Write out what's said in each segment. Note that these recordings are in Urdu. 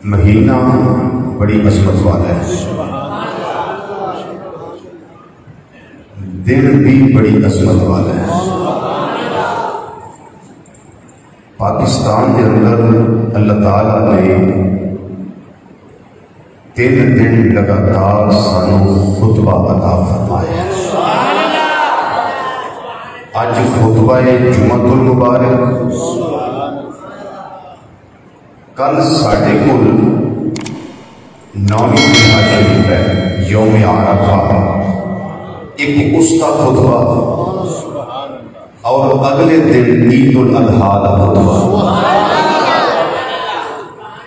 مہینہ بڑی عظمت والا ہے، دن بھی بڑی عظمت والا ہے۔ پاکستان کے اندر اللہ تعالیٰ نے 3 دن لگاتار سانو خطبہ عطا فرمایا۔ آج خطبہ جمعۃ المبارک، کل ساڑھے کل 9ویں جمعہ شریف ہے، یوم عرفہ، ایک اس کا خطبہ، اور اگلے دن عید الاضحیٰ کا خطبہ۔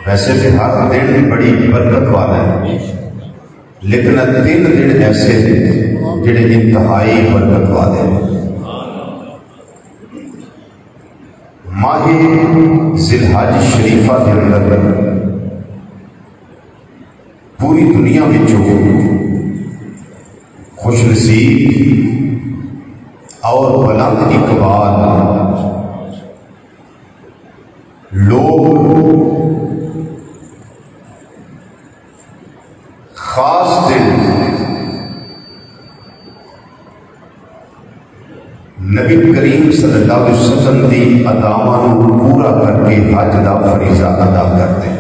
ویسے تو ہر دن بڑی برکت والا ہے، لیکن 3 دن ایسے ہیں جڑے انتہائی برکت والے ہیں۔ ماہ ذی الحج شریفہ کے اندر پوری دنیا میں جو خوش نصیب اور بلند اقبال لوگ خاص دن نبی کریم صلی اللہ علیہ وسلم دی ادامہ پورا کر کے حج دا فریضہ ادا کرتے ہیں۔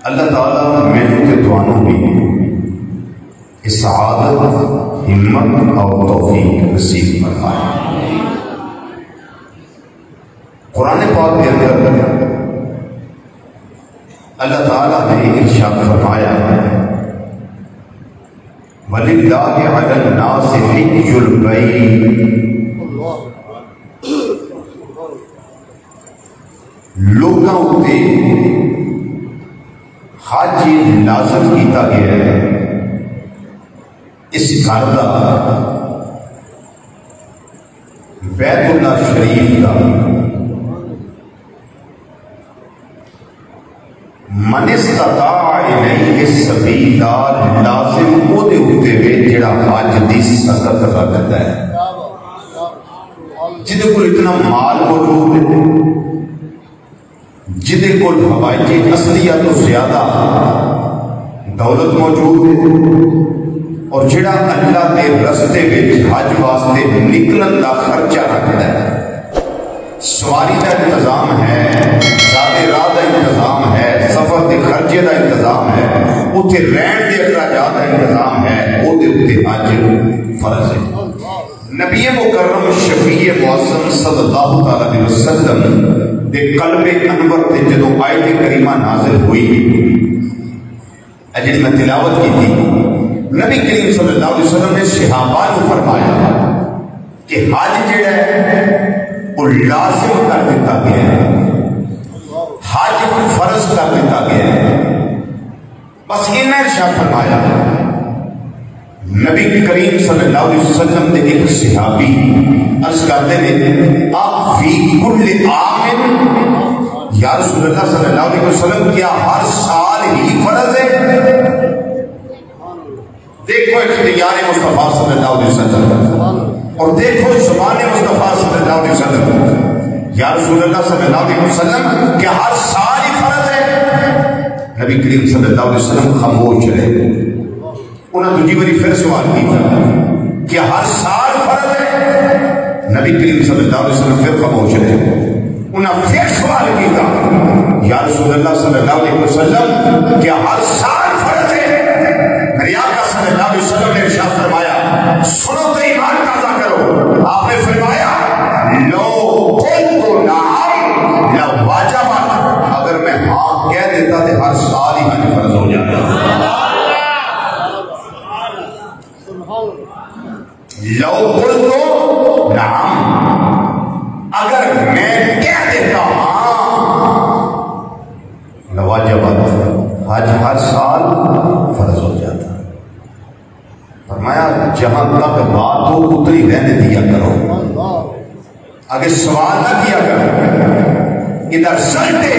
اللہ تعالیٰ میرے کے توانوں میں سعادت، ہمت اور توفیق نصیب فرمائے۔ قرآن پاک کے اندر اللہ تعالیٰ نے ارشاد فرمایا، وَلِلَّهِ عَلَى النَّاسِ حِجُّ الْبَيْتِ، لوگاں اُتے حج لازم کیتا گیا ہے اس گھر کا، بیت اللہ شریف کا۔ من استطاع الیہ سبیلا، لازم او دے اُتے وے جڑا حج دی سکت رکھتا ہے، جدے کو اتنا مال موجود ہے، جدے کو ہوائی اصلیہ تو زیادہ دولت موجود ہے، اور جڑا اللہ کے رستے میں حج واسطے نکلن کا خرچہ رکھتا ہے، سواری کا انتظام ہے، زیادہ راہ کا انتظام ہے، سفر کے خرچے کا انتظام ہے، اتنے رہن کے اخراجات کا انتظام ہے، وہ حج فرض ہے۔ نبی مکرم شفیع معظم صلی اللہ علیہ وسلم دے قلب انور تے جدو آیت کریمہ نازل ہوئی، جس میں تلاوت کی تھی، نبی کریم صلی اللہ علیہ وسلم نے صحابہ کو فرمایا کہ حج جڑا ہے وہ لازم کر دیتا گیا ہے، حج فرض کر دیتا گیا ہے۔ بس انہیں ارشاد فرمایا، نبی کریم صلی اللہ علیہ وسلم نے ایک صحابی عرض کرتے ہیں، آپ فی کل عام، یا رسول اللہ صلی اللہ علیہ وسلم کیا ہر سال ہی فرض ہے؟ دیکھو اختیار مصطفیٰ صلی اللہ علیہ وسلم اور دیکھو زبان مصطفیٰ صلی اللہ علیہ وسلم، یا رسول اللہ صلی اللہ علیہ وسلم کیا ہر سال ہی فرض ہے؟ نبی کریم صلی اللہ علیہ وسلم خاموش رہے۔ انہوں نے دوسری باری پھر سوال کیا، کیا ہر سال فرض ہے؟ نبی کریم صلی اللہ علیہ وسلم پھر خاموش رہے۔ انہوں نے پھر سوال کیا، یا رسول اللہ صلی اللہ علیہ وسلم کیا ہر سال فرض ہے؟ میرے آقا صلی اللہ علیہ وسلم نے ارشاد فرمایا، سنو تو ایمان تازہ کرو۔ آپ نے فرمایا، لو قلت نعم لواجبت، اگر میں ہاں کہہ دیتا تو ہر سال ہی حج فرض ہو جاتا۔ لو قلت نعم، اگر میں کہہ دیتا ہاں لواجبت، حج ہر سال فرض ہو جاتا۔ فرمایا جہاں تک بات ہو اتنی رہنے دیا کرو، آگے سوال نہ کیا کرو۔ ادھر سلطے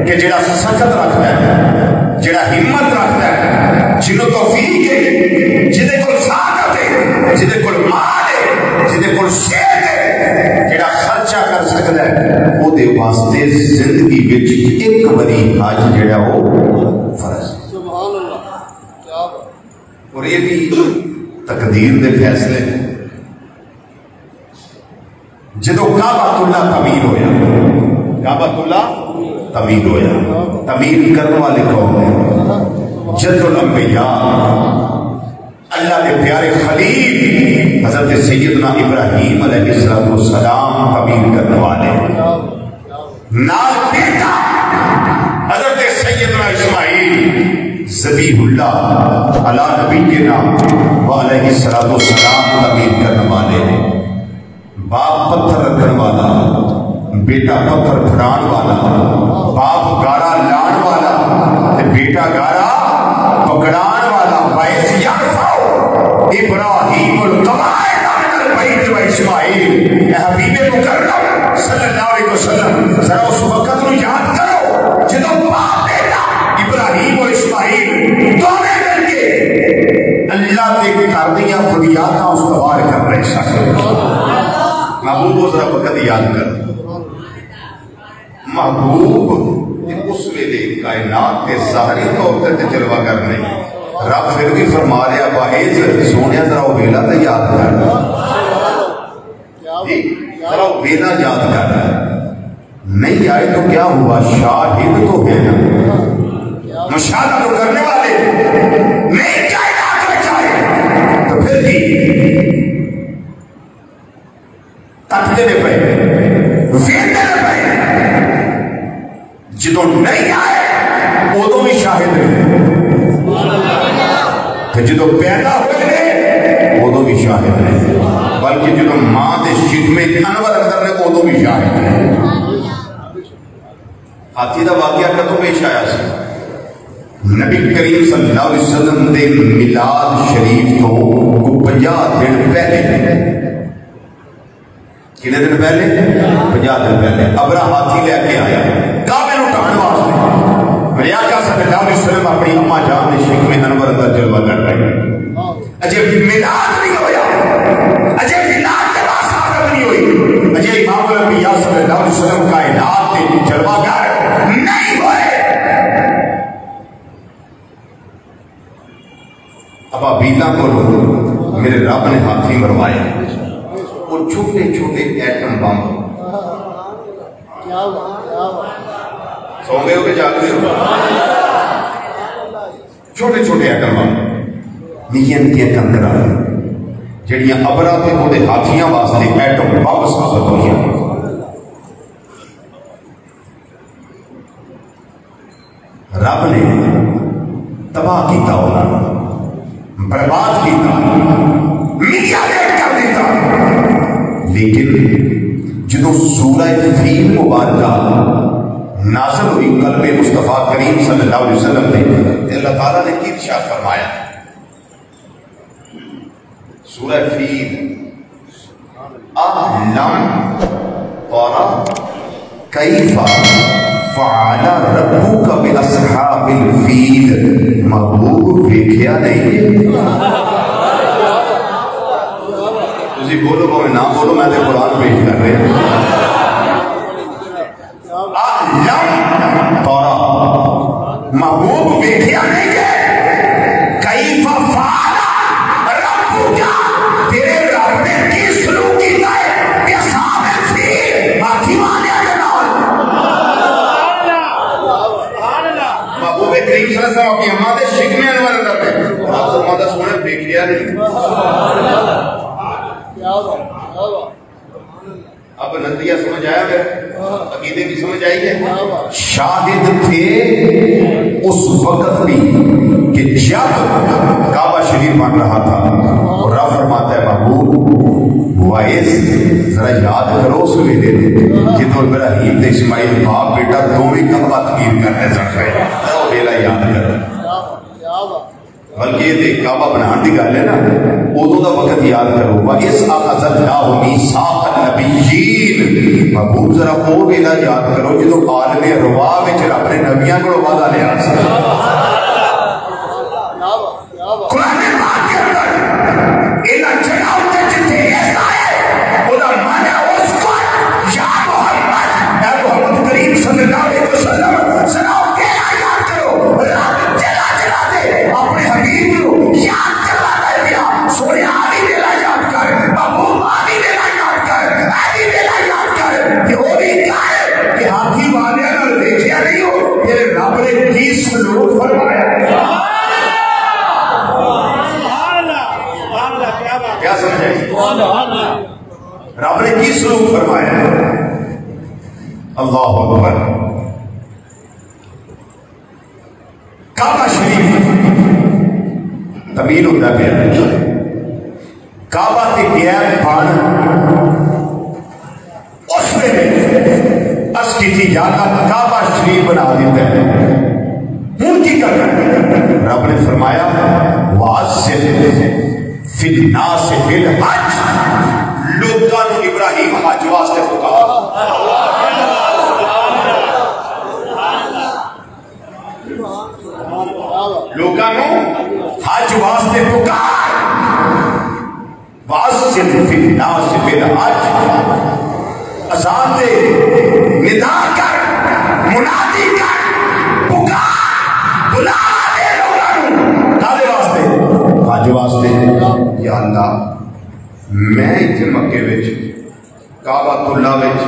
کہ جڑا سخت رکھتا ہے، جڑا ہمت رکھتا ہے، جنہوں توفیق ہے، جدے کو ساکت ہے، جدے کو مال ہے، جدے کو صحت ہے، جڑا خرچہ کر سکتا ہے وہ دے واسطے زندگی وچ ایک بڑی حج جڑا وہ فرض ہے. سبحان اللہ. کیا اور یہ بھی تقدیر دے فیصلے جدو کعبۃ اللہ تعمیر ہویا, کعبۃ اللہ تعمیر ہویا, تعمیر کرنے والے کون ہیں؟ جد الانبیاء, اللہ کے پیارے خلیل حضرت سیدنا ابراہیم علیہ السلام تعمیر کرنے والے, نال بیٹا حضرت سیدنا اسماعیل ذبیح اللہ علی نبینا وعلیہ السلام تعمیر کرنے والے, باپ پتھر رکھنے والا, بیٹا پتھر پھڑان والا, باپ گارا لان والا, بیٹا گارا پکڑان والا. وَإِذْ يَرْفَعُ إِبْرَاهِيمُ الْقَوَاعِدَ مِنَ الْبَيْتِ وَإِسْمَاعِيلُ. اے حبیب مکرم صلی اللہ علیہ وسلم, ذرا اس وقت کو یاد کرو جدو باپ بیٹا ابراہیم و اسماعیل دونوں مل کے اللہ کے کردیاں بنیاداں استوار کر رہے سن. محبوب کو ذرا وقت یاد کر, محبوب اس ویلے کائنات کے ظاہری طور پر جلوہ کرنے, رب پھر بھی فرما رہا باعث سونے ذرا وہ ویلا تو یاد کر, ذرا وہ ویلا یاد کر. نہیں آئے تو کیا ہوا, شاہد تو ہے نا, مشاہدہ تو کرنے والے نہیں کائنات میں چاہے تو پھر بھی تکتے نے پہ ویندے نے پہ, جدو نہیں آئے ادو بھی شاہد نے, جدو پیدا ہوئے ادو بھی شاہد نے, بلکہ جدو ماں دے شکم انور اندر نے ادو بھی شاہد نے. ہاتھی دا واقعہ کدو پیش آیا سی؟ نبی کریم صلی اللہ علیہ وسلم دے میلاد شریف تو 50 دن پہلے, کتنے دن پہلے؟ 50 دن پہلے ابرا ہاتھی لے کے آیا کعبے نو ٹھان واسطے. میرے آقا صلی اللہ علیہ وسلم اپنی اماں جان نے شکم انور اندر جلوہ کر رہے ہیں. اجے میلاد نہیں ہویا, اجے میلاد کے بعد نہیں ہوئی, اجے امام الانبیاء صلی اللہ علیہ وسلم کائنات کے جلوہ گر نہیں ہوئے. ابابیلاں کو میرے رب نے ہاتھی مروایا, اور چھوٹے چھوٹے ایٹم بم, سو گئے ہو کہ جاگتے ہو, چھوٹے چھوٹے ایٹم بم, نکیاں نکیاں کنکرا جڑیاں ابرا تے وہ ہاتھیاں واسطے ایٹم بم ثابت ہوئی. رب نے تباہ کیتا, انہوں برباد کیتا, میڈیا لیٹ کر دیتا. لیکن جدو سورہ فیل مبارکہ نازل ہوئی قلب مصطفیٰ کریم صلی اللہ علیہ وسلم نے, اللہ تعالیٰ نے کی ارشاد فرمایا, سورہ فیل اَلَمْ تَرَ کیف فعل ربک باصحاب الفیل. محبوب ویکھیا نہیں؟ تسی بولو بھاوے نہ بولو, میں تے قرآن پیش کر رہے ہیں. اَلَمْ تَرَ, محبوب ویکھیا نہیں کہ کیف فعل ربک, تیرے رب نے کی سلوک کیتا ہے باصحاب الفیل, ہاتھی والے دے نال. محبوب کریم صلی اللہ علیہ وسلم کی اماں دے شکم انور اندر تے رب فرماتا سونے ویکھیا نہیں. اب نظریہ سمجھ آیا میرا, عقیدے کی سمجھ آئی ہے. شاہد تھے اس وقت بھی کہ جب کعبہ شریف بن رہا تھا, اور رب فرماتا ہے محبوب وائز ذرا یاد کرو اس ویلے جدو ابراہیم تے اسماعیل باپ بیٹا دونوں کعبہ تعمیر کرنے چڑھ رہے, ذرا وہ ویلا یاد کرو. بلکہ یہ کعبہ بنان دی گل ہے نا, ادو دا وقت یاد کرو. وَإِذْ أَخَذَ اللَّهُ مِيثَاقَ النَّبِيِّينَ, محبوب ذرا وہ ویلا یاد کرو جدو عالم ارواح وچ رب نے نبیاں کو وعدہ لیا سی. قرآن پاک کے اندر انہاں جگہاں تے جتھے ایسا ہے او دا معنی اللہ اکبر. کعبہ شریف تمیل ہوتا پیا. کعبہ تے گیا بن اس ویلے اس کی یا اللہ کعبہ شریف بنا دیتا ہے. ہوں کی کرنا رب نے فرمایا وَأَذِّن فِي النَّاسِ بِالْحَجِّ. لوگاں نو ابراہیم حج واسطے پکار. لوگاں نو حج واسطے پکار. وَأَذِّن فِي النَّاسِ بِالْحَجِّ. اذان دے، ندا کر، منادی کر، پکار، بلا دے لوگاں نو. کالے واسطے؟ حج واسطے. یا اللہ میں اتنے مکے وچ کعبہ اللہ وچ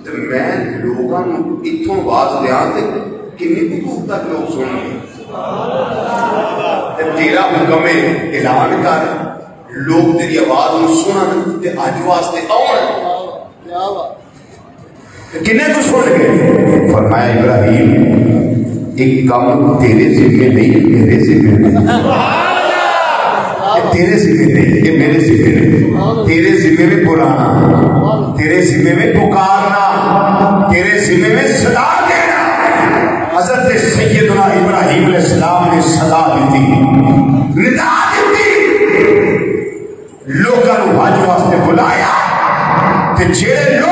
تے میں لوگاں نو اتھوں آواز دیاں تے کنی دور تک لوگ سنیں. تے تیرا حکم ہے اعلان کر لوگ تیری آواز نو سنن تے حج واسطے آؤن. کنے تو سن گئے؟ فرمایا ابراہیم ایک کام تیرے ذمہ نہیں میرے ذمہ نہیں. تیرے ذمہ نہیں یہ میرے ذمہ نہیں. تیرے ذمہ میں بلانا، تیرے ذمہ میں پکارنا، تیرے ذمہ میں صدا دینا. حضرت سیدنا ابراہیم علیہ السلام نے صدا دی، ندا دی، لوگوں کو حج واسطے بلایا. تے جڑے لوگ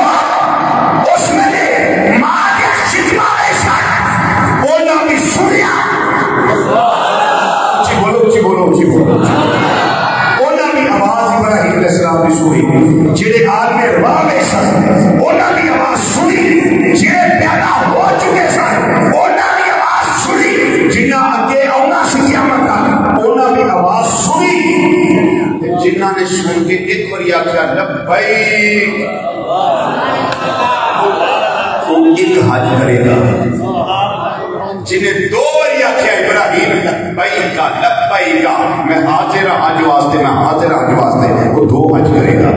اس میں ماں کے خدمہ میں سن انہاں بھی سنیا. جی بولو جی بولو جی بولو. انہاں بھی آواز ابراہیم علیہ السلام کی سنی. جڑے عالم روا میں سن انہاں بھی آواز سنی. جڑے پیدا ہو چکے سن انہاں بھی آواز سنی. جنہاں اگے آنا سی قیامت تک انہاں بھی آواز سنی. جنہاں نے سن کے ایک بار آخیا لبیک وہ ایک حج کرے گا. جنہیں دو بار آخیا ابراہیم لبیک لبیک میں حاضر حج واسطے میں حاضر حج واسطے وہ دو حج کرے گا.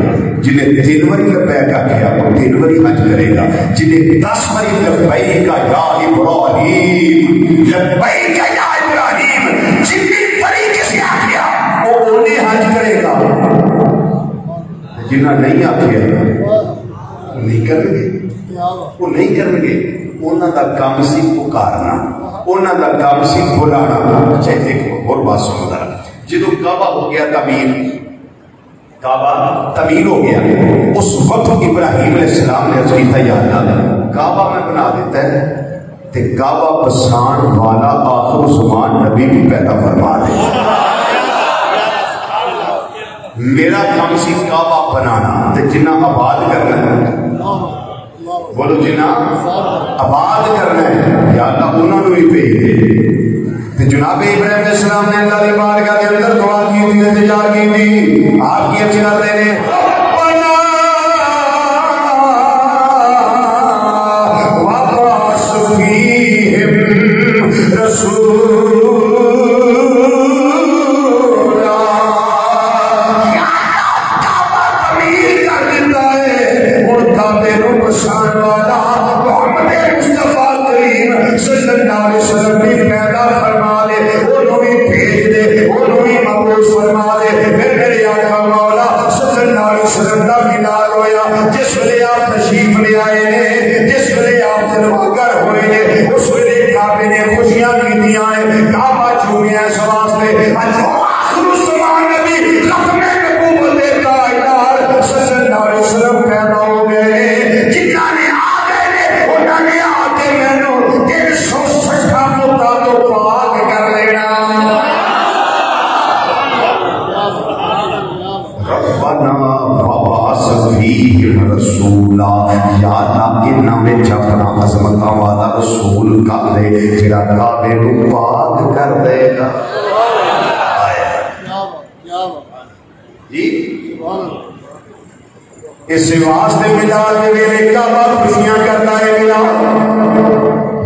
جنہیں 3 بار لبیک آخیا وہ 3 بار حج کرے گا. جنہیں 10 بار لبیک یا ابراہیم لبیک یا ابراہیم جتنی باری کسی آخیا وہ انہیں حج کرے گا. جنہیں نہیں آخیا نہیں کریں گے. وہ نہیں کریں گے. انہوں کا کام سی پکارنا، انہوں کا کام سی بلانا. چاہے دیکھو اور بات سنو ذرا. جدو کعبہ ہو گیا تعمیر، کعبہ تعمیر ہو گیا اس وقت ابراہیم علیہ السلام نے عرض کیا یا اللہ کعبہ میں بنا دیتا ہے تے کعبہ بسان والا آخر زمان نبی بھی پیدا فرما دے. میرا کام سی کعبہ بنانا تے جنہ آباد کرنا ہے. بولو جنہ آباد کرنا ہے یا اللہ انہوں نے ہی بھیج دے. جناب ابراہیم علیہ السلام نے اللہ کی بارگاہ کے اندر دعا کی تھی، التجا کی تھی. آپ کی اچھی باتیں نے وَبَعَثْ فِيهِمْ رَسُولًا. کعبہ تعمیر کر دیتا ہے اور کعبے کو بسانے والا محمد مصطفیٰ کریم صلی اللہ علیہ وسلم بھی پیدا فرما دے. انہوں بھی بھیج دے، انہوں بھی مبعوث فرما دے. میرے آقا مولا صلی اللہ علیہ وسلم کا ملاد ہویا. جس ویلے آپ تشریف لے آئے نے، جس ویلے آپ جلوگر ہوئے نے، اس ویلے کعبے نے خوشیاں کی دیا ہے. کعبہ چومیا اس واسطے آخر الزمان نبی ختم نبوت تاجدار صلی اللہ علیہ وسلم پیدا ہو گئے. جنہاں نے آ گئے نے انہوں نے آ کے مینو 360 مطابق پاک کر لینا. ربنا وبعث فیہم رسولا. یا اللہ انہاں وچ اپنا عظمتاں والا رسول کر دے جڑا کعبے نو پاک کر دے گا. جی اس واسطے ملاد کے ویلے کعبہ خوشیاں کرتا ہے. ملا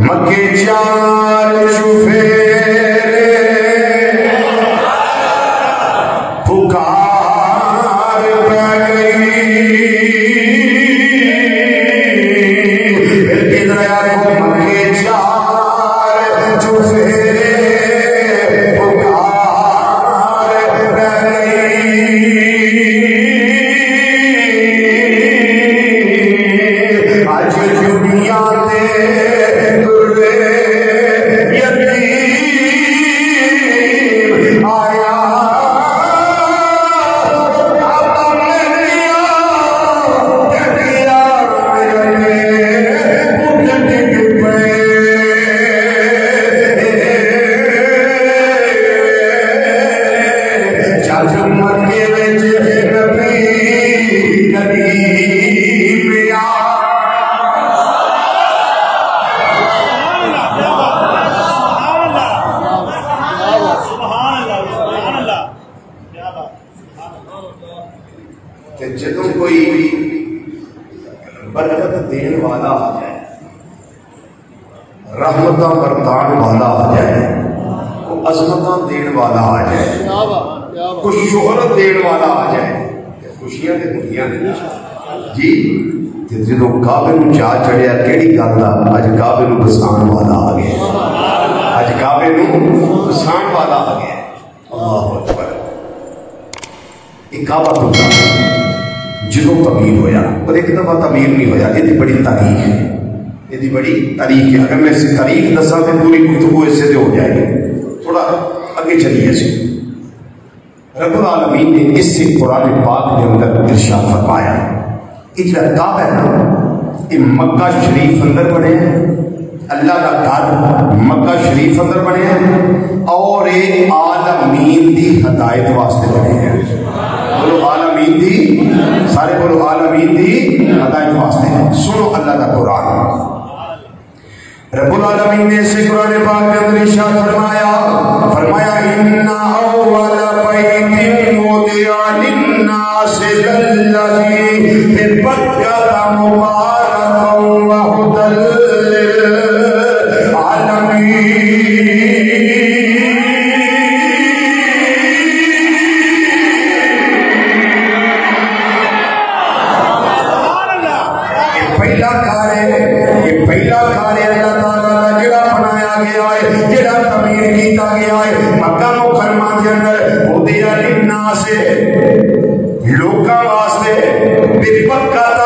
مکے 4 چوفیرے پکار پہ گئی. رحمتاں برتان والا آ جائے، کوئی عظمتاں دین والا آ جائے، کوئی شہرت دین والا آ جائے، خوشیاں تے دنیا نے جی جدو کعبے نو چاہ چڑھیا کیڑی گل دا اج کعبے نو بسان والا آ گیا، اج کعبے نو بسان والا آ گیا۔ اللہ اکبر۔ یہ کعبہ تو جدو تعمیر ہویا پر ایک دفعہ تعمیر نہیں ہویا، یہ بڑی تاریخ ہے، یہ بڑی تاریخ ہے۔ اگر میں اس تاریخ دساں تو پوری گفتگو اس سے ہو جائے گی، تھوڑا آگے چلیے سی۔ رب العالمین نے اس سے قرآن پاک کے اندر ارشاد فرمایا، یہ جو کعبہ ہے نا یہ مکہ شریف اندر بنے ہیں، اللہ کا گھر مکہ شریف اندر بنے ہیں اور یہ عالمین دی ہدایت واسطے بنے ہیں۔ بولو عالمین دی، سارے بولو عالمین دی ہدایت واسطے۔ سنو اللہ کا قرآن، رب العالمین نے اسے قرآن پاک کے اندر ارشاد فرمایا ان اول بیت وضع للناس للذی ببکۃ مبارکا وہدی للعالمین۔ پہلا گھر ہے، یہ پہلا گھر ہے اللہ تعالیٰ کا جڑا بنایا گیا ہے، جڑا تعمیر کیتا گیا ہے مکہ مکرمہ کے اندر وضع للناس لوکاں واسطے ببکۃ،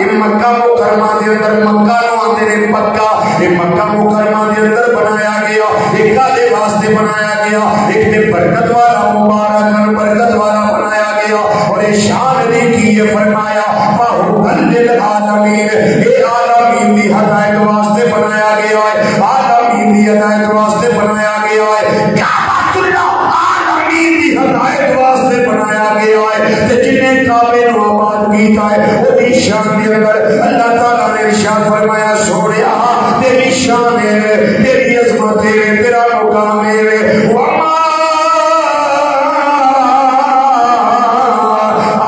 یہ مکہ مکرمہ کے اندر مکہ نو آندے نے مکہ، یہ مکہ مکرمہ کے اندر بنایا گیا، ایک کدے واسطے بنایا گیا، ایک تے برکت والا مبارک برکت والا بنایا گیا، اور یہ شان دی کی یہ فرمایا وہدی للعالمین، یہ عالمین دی ہدایت واسطے بنایا گیا ہے، عالمین دی ہدایت واسطے بنایا گیا ہے۔ کعبۃ اللہ عالمین دی ہدایت واسطے بنایا گیا ہے، تے جنہیں کعبے نو آباد کیتا ہے وہ دی شان دے اندر اللہ تعالیٰ نے ارشاد فرمایا سونیا تیری شان ہے، تیری عظمت ہے، تیرا مقام ہے، وما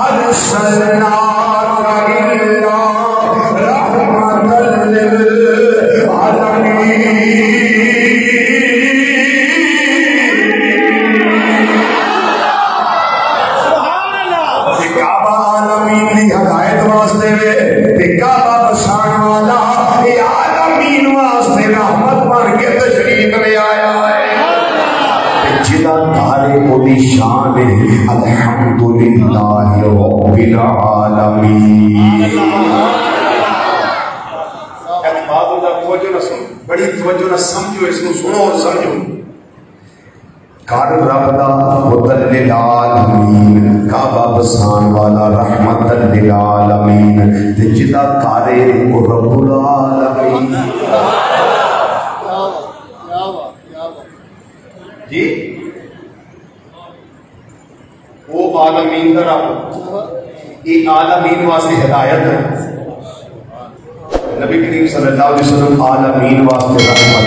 ارسلناک الا رحمۃ للعالمین۔ کعبہ عالمین دی ہدایت واسطے تے کعبہ بسان والا یہ عالمین واسطے رحمت بن کے تشریف لے آیا ہے، جدا تارے کو دی شان ہے الحمدللہ رب العالمین۔ بات توجہ نہ سن، بڑی توجہ نہ سمجھو، اس کو سنو اور سمجھو۔ گھر رب دا وضع للعالمین، کعبہ بسان والا رحمت للعالمین، تے جدا کارے کو رب العالمین۔ جی وہ عالمین دا رب، یہ عالمین واسطے ہدایت ہے، نبی کریم صلی اللہ علیہ وسلم عالمین واسطے رحمت۔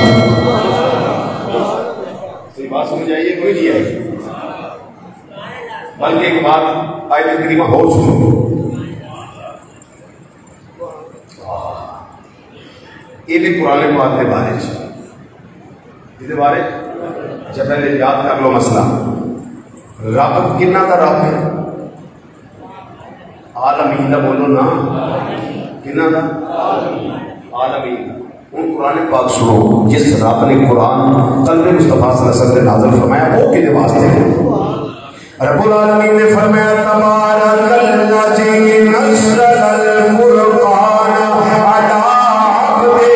بات سمجھ آئیے کوئی نہیں آئی، بلکہ ایک بات آیت کریمہ اور سنو، یہ بھی قرآن پاک کے بارے اس بارے جب پہلے یاد کر لو مسئلہ، رب کنہ کا رب ہے؟ عالمین دا بولو نا، کنہ کا؟ عالمین۔ ان قرآن پاک سنو، جس رب نے قرآن قلب مصطفیٰ صلی اللہ علیہ وسلم نازل فرمایا وہ کدے واسطے ہے؟ رب العالمین نے فرمایا تبارک الذی نزل الفرقان علی عبدہ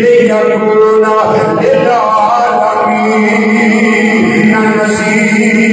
لیکون للعالمین نذیرا۔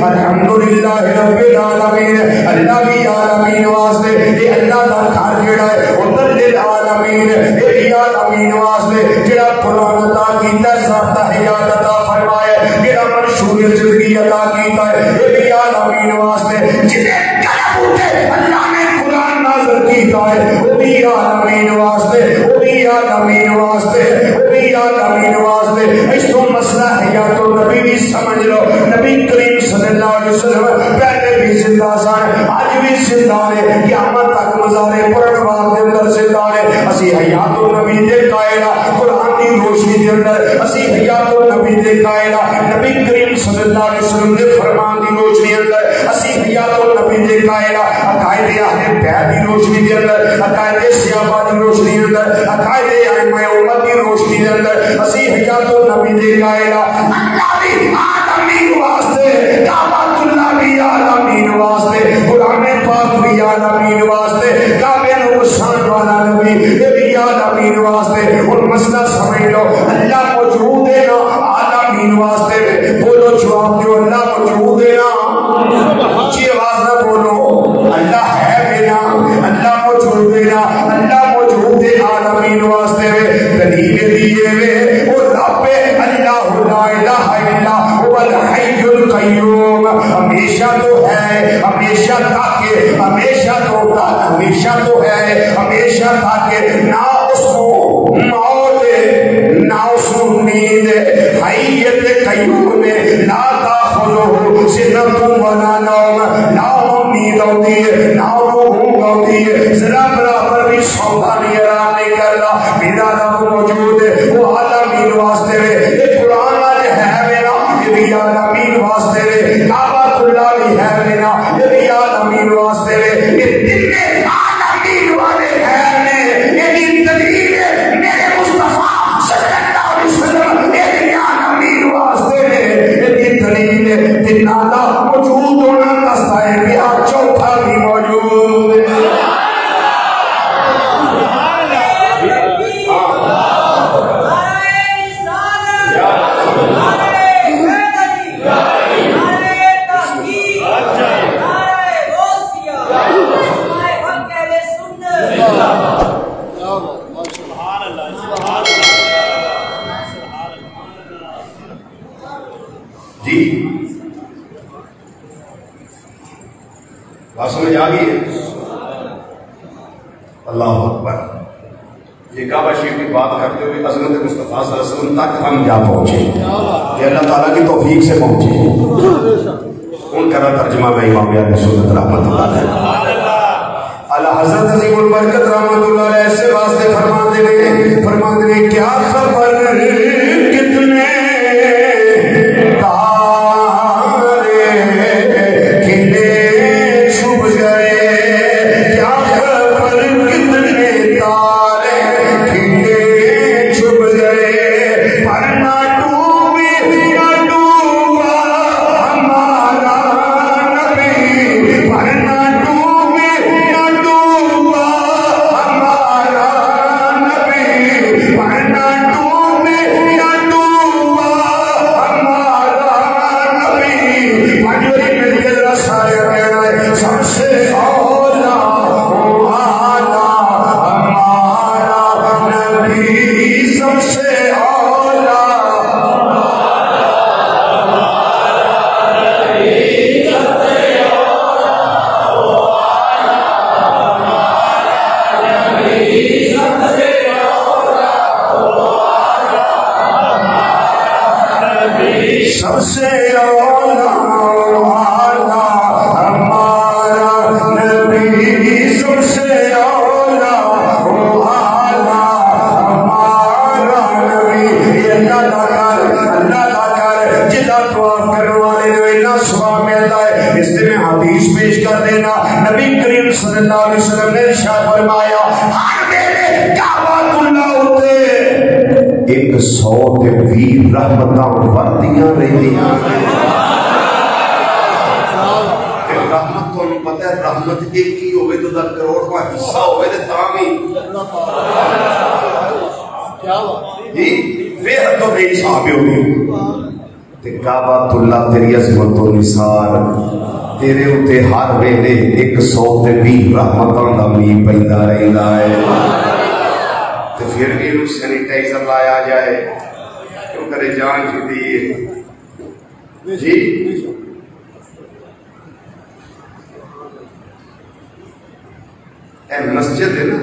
الحمدللہ رب العالمین، اللہ بھی عالمین واسطے، یہ اللہ دا گھر جڑا ہے ادھر للعالمین، یہ عالمین واسطے جڑا قرآن عطا کیتا ہے، ذات حیات عطا فرمایا ہے، جڑا منشور زندگی عطا کیتا ہے، یہ بھی عالمین واسطے، جنہیں قلب اٹھے اللہ نے قرآن نازل نظر کیتا ہے وہ بھی عالمین واسطے وہ بھی عالمین واسطے وہ بھی عالمین واسطے اس تو مسئلہ ہے یا تو نبی بھی سمجھ لو نبی کریم صلی اللہ علیہ وسلم پہلے بھی زندہ سان آج بھی زندہ ہے قیامت تک مزارے پرنوار دے اندر زندہ ہے اسی حیات النبی دے قائلہ قرآن کی روشنی دے اندر اسی حیات النبی دے قائلہ نبی کریم صلی اللہ علیہ وسلم دے فرمان دی روشنی اندر اسی حیات النبی دے قائلہ عقائد اہل بیت دی روشنی دے اندر عقائد صحابہ دی روشنی اندر عقائد ائمہ امت دی روشنی دے اندر اسی حیات النبی دے قائلہ اللہ بھی عالمین واسطے کعبۃ اللہ بھی عالمین واسطے قرآن پاک بھی عالمین واسطے کعبے نو بسان والا نبی یہ بھی عالمین واسطے اور مسئلہ سمجھ لو اللہ موجود ہے نا عالمین واسطے میں بولو جواب دیو اللہ موجود ہے نا اونچی آواز نہ بولو اللہ ہے نا اللہ موجود ہے نا اللہ موجود ہے عالمین واسطے میں دلیل دیے میں اور رب اللہ لا الہ الا هو الحی القیوم ہمیشہ تو ہے ہمیشہ تاکہ ہمیشہ تو ہے ہمیشہ تاکہ نہ اس کو موت نہ اس کو نیند حیت قیوم لا تاخذہ سنۃ ولا نوم نہ نیند ہوتی ہے نہ روح ہوتی ہے ذرا برابر بھی سودا نہیں آرام نہیں کرنا میرا رب موجود ہے وہ عالمین واسطے میں یہ قرآن آج ہے میرا یہ بھی عالمین واسطے میں کعبۃ اللہ بھی ہے میرا یہ بھی عالمین واسطے میں یہ دل میں عالمین والے ہے یہ دن دلیل ہے میرے مصطفیٰ صلی اللہ علیہ وسلم یہ بھی عالمین واسطے میں یہ دن دلیل ہے دن اللہ موجود ہونا دستا ہے بیا چوتھا بھی موجود ہے جی بات سمجھ آ گئی ہے اللہ اکبر یہ کعبہ شریف کی بات کرتے ہوئے عظمت مصطفیٰ صلی اللہ علیہ وسلم تک ہم جا پہنچے یہ اللہ تعالیٰ کی توفیق سے پہنچے ان کا ترجمہ میں امام اہل سنت رحمۃ اللہ علیہ اعلیٰ حضرت عظیم البرکت رحمۃ اللہ علیہ سے واسطے فرماتے ہیں کیا خبر کتنے تارے کھلے چھپ گئے کیا خبر کتنے تارے کھلے چھپ گئے پر نہ ڈوبے نہ ڈوبا ہمارا نبی پر نہ ڈوبے نہ ڈوبا ہمارا نبی پر نہ ڈوبے نہ ڈوبا ہمارا نبی پنجوری مل کے ذرا سارے کہنا ہے سب سے اولا ہمارا نبی سب سے اولا سب سے اولا ہمارا نبی سب سے اولا ہمارا نبی یہ اللہ کر جلا طواف کرنے والے نے اتنا ثواب ملتا ہے اس دن میں حدیث پیش کر دینا نبی کریم صلی اللہ علیہ وسلم نے ارشاد فرمایا ہر میرے کعبۃ اللہ ہوتے 120 رحمتاں وردیاں رہدیاں رحمت تو پتہ ہے رحمت ایک ہی ہوئے تو 10 کروڑ کا حصہ ہوئے تو تامی جی بے حد تو بے حساب ہوگی کعبۃ اللہ تیری عظمت و نثار تیرے اتے ہر ویلے 120 رحمتاں دا میਂਹ پیندا رہندا ہے تو پھر بھی انہوں سینیٹائزر لایا جائے کیوں کرے جان چھٹی ہے جی اے مسجد ہے نا،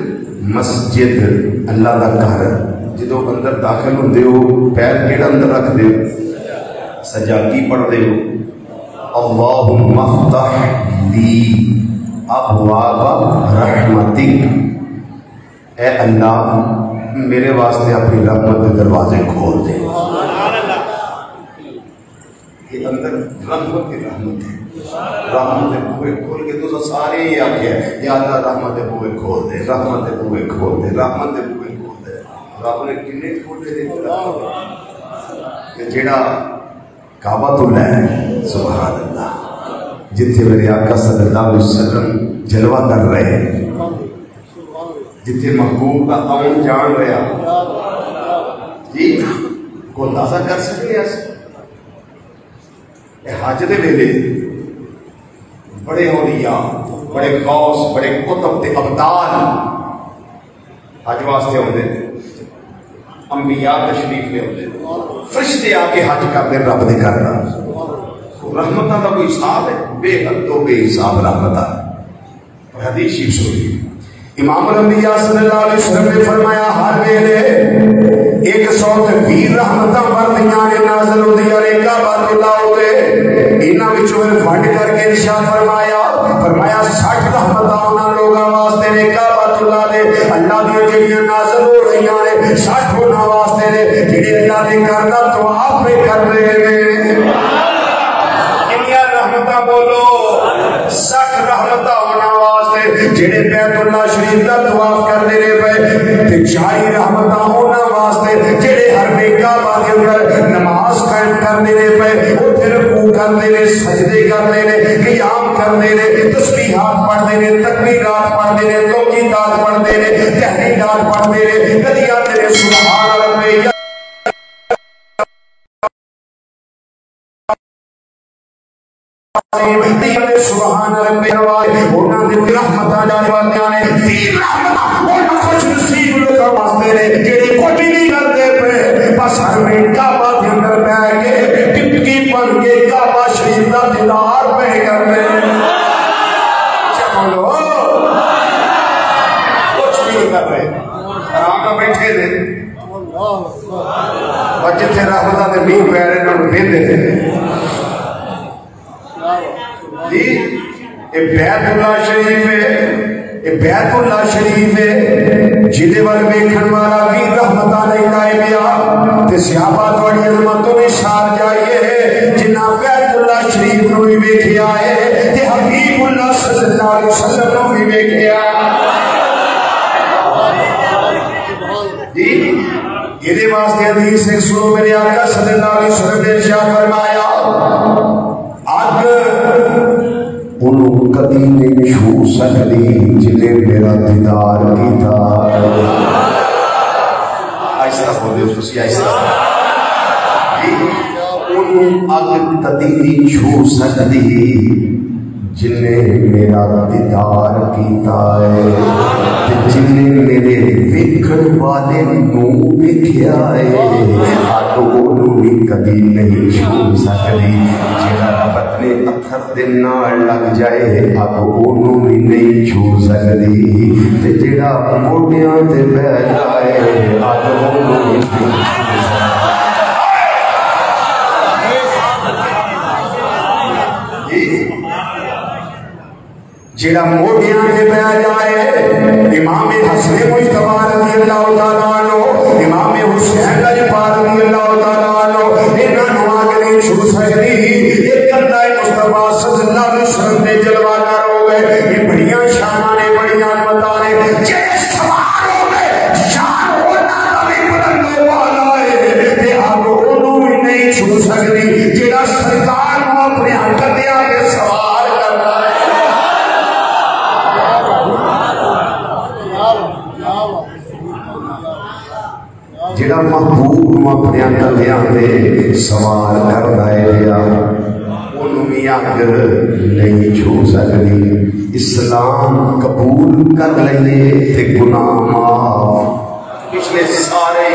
مسجد اللہ کا گھر، جدو اندر داخل ہوندے ہو پیر کیڑا اندر رکھ دے ہو؟ سجا کی پڑھ دے ہو؟ اللہم افتح لی ابواب رحمتک، اے اللہ میرے واسطے اپنی رحمت کے دروازے کھول دے۔ یہ اندر رحمت کی رحمت ہے، رحمت کے بوئے کھول کے تو سارے ہی آکھے یا اللہ رحمت کے بوئے کھول دے، رحمت کے بوئے کھول دے، رحمت کے بوئے کھول دے۔ رب نے کنے کھولے دے کہ جیڑا کعبۃ اللہ ہے، سبحان اللہ، جتھے میرے آقا صلی اللہ علیہ وسلم جلوہ کر رہے ہیں، جتھے محبوب کا آن جان رہا جی کو اندازہ کر سکتے ہیں۔ حج دے ویلے بڑے اولیاء، بڑے غوث، بڑے قطب تے ابدال حج واسطے ہوندے، انبیاء تشریف لے ہوندے، فرشتے آ کے حج کرتے رب دے گھر دا۔ رحمتاں دا کوئی حساب ہے؟ بے حد تو بے حساب رحمتاں۔ حدیث شریف سنی، امام الانبیاء صلی اللہ علیہ وسلم نے فرمایا ہر ویلے 120 رحمتاں وردیاں نے نازل ہوندیاں نے کعبۃ اللہ تے، انہاں وچوں فنڈ کر کے ارشاد فرمایا 60 رحمتاں انہاں لوگاں واسطے نے کعبۃ اللہ دے اللہ دی جڑیاں نازل ہو رہیاں نے، 60 انہاں واسطے نے جڑے اللہ دے گھر دا طواف پہ کر رہے نے۔ کنیاں رحمتاں بولو؟ 60 رحمتاں انہاں واسطے جڑے بیت اللہ شریف دا طواف کرنے نے پے، تے 40 رحمتاں انہاں واسطے جڑے حرم کعبہ دے اندر نماز قائم کرنے نے پے، اوتھے رکوع کرنے نے، سجدے کرنے نے، قیام کرنے نے، تسبیحات پڑھنے نے، تکبیرات پڑھنے نے، توقیدات پڑھنے نے، تحلیلات پڑھنے نے، کدی آتے نے سبحان ربی سبحان ربی انہاں دی رحمتاں جانے والیاں نے، 30 رحمتاں انہاں خوش نصیب لوکاں واسطے نے جڑے کچھ نہیں کردے پے، بس حرم کعبہ دے اندر بیٹھ کے ٹپکی پڑھ کے کعبہ شریف دا دیدار پہ کر رہے ہیں۔ چلو کچھ نہیں کر رہے، آرام نہ بیٹھے دے، اور جتھے رحمتاں دے مینہ پے رہے انہاں نوں ویندے نے۔ جی یہ بیت اللہ شریف ہے، یہ بیت اللہ شریف ہے جدے وال ویکھن والا بھی رحمتاں لیندا ہے پیا، تے صحابہ تواڈی عظمتوں نے سار جائیے جنہاں بیت اللہ شریف نوں بھی ویکھیا ہے تے حبیب اللہ صلی اللہ علیہ وسلم نوں بھی ویکھیا۔ جی یہ واسطے حدیث ایک سنو، میرے آقا صلی اللہ علیہ وسلم نے ارشاد فرمایا اگ انہوں کدی نہیں چھو سکتی جنہیں میرا دیدار کیتا۔ آئسہ بولے تسی آئسہ، انہوں اگ کدی نہیں چھو سکتی جنہیں میرا دیدار کیتا ہے، جنہیں میرے ویکھن والے نوں ویکھیا ہے، اگ انہوں بھی کدی نہیں چھو سکتی، جنہیں رب اپنے اتھر دے نال لگ جائے اگ انہوں بھی نہیں چھو سکتی، تے جڑا موڈیاں تے بیٹھ جائے اگ انہوں بھی نہیں چھو سکتی۔ جڑا موڈیاں تے بیٹھ جائے، امام حسن مجتبی رضی اللہ تعالیٰ عنہ، امام حسین لجپا رضی اللہ تعالیٰ عنہ، انہاں نوں اگ نہیں چھو سکتی۔ یہ کندہ مصطفیٰ صلی اللہ علیہ وسلم نے جلوہ کر ہو گئے، یہ بڑیاں شاناں نے، بڑیاں عظمتاں نے، جڑے سوار ہو گئے شان انہاں دا بھی بلند والا ہے تے اگ انہوں بھی نہیں چھو سکتی جڑا سرکار نوں اپنے گدیاں تے سوار کرتا ہے۔ جڑا محبوب نوں اپنے گدیاں تے سوار کردا ہے پیا، انہوں بھی اگ نہیں چھو سکتی۔ اسلام قبول کر لے تے گناہ معاف، پچھلے سارے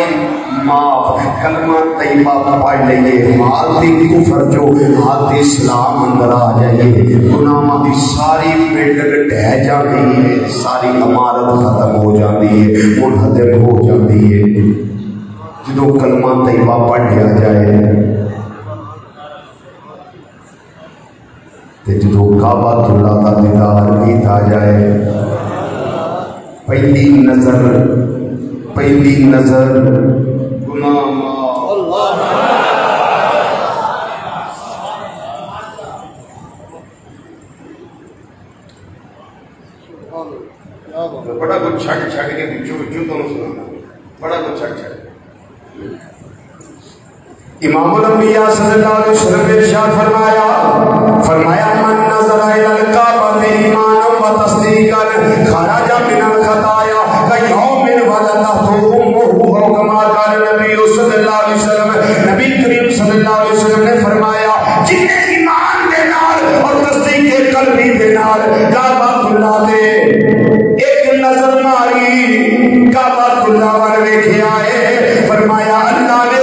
معاف، کلمہ طیبہ پڑھ لئیے حالت کفر جو حالت اسلام اندر آ جائیے گناہ دی ساری بلڈنگ ڈھہ جاتی ہے ساری عمارت ختم ہو جاتی ہے منہدم ہو جاتی ہے جدو کلمہ طیبہ پڑھ لیا جائے جدو کعبہ اللہ کا دیدار کیتا جائے پہلی نظر گناہ بڑا کچھ چھٹ کے بچوں تو سنانا بڑا کچھ چھٹ امام الانبیاء صلی اللہ علیہ وسلم نے ارشاد فرمایا من نظر الی الکعبۃ ایمانا و تصدیقا خرج من الخطایا کیوم ولدته امه او کما قال نبی صلی اللہ علیہ وسلم نبی کریم صلی اللہ علیہ وسلم نے فرمایا جن نے ایمان دے نال اور تصدیق قلبی دے نال کعبۃ اللہ دے ایک نظر ماری کعبۃ اللہ ول ویکھیا ہے فرمایا اللہ نے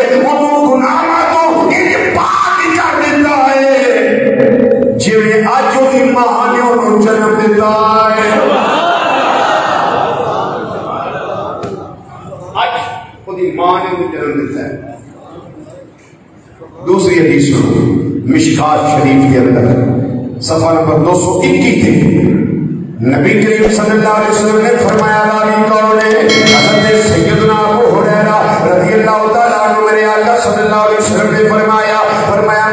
جنم دیتا ہے آج خود ماں نے جنم دیتا ہے دوسری حدیث مشکات شریف کے اندر صفحہ نمبر 221 تھے نبی کریم صلی اللہ علیہ وسلم نے فرمایا راوی کون ہے حضرت سیدنا ابو ہریرہ رضی اللہ تعالیٰ عنہ میرے آقا صلی اللہ علیہ وسلم نے فرمایا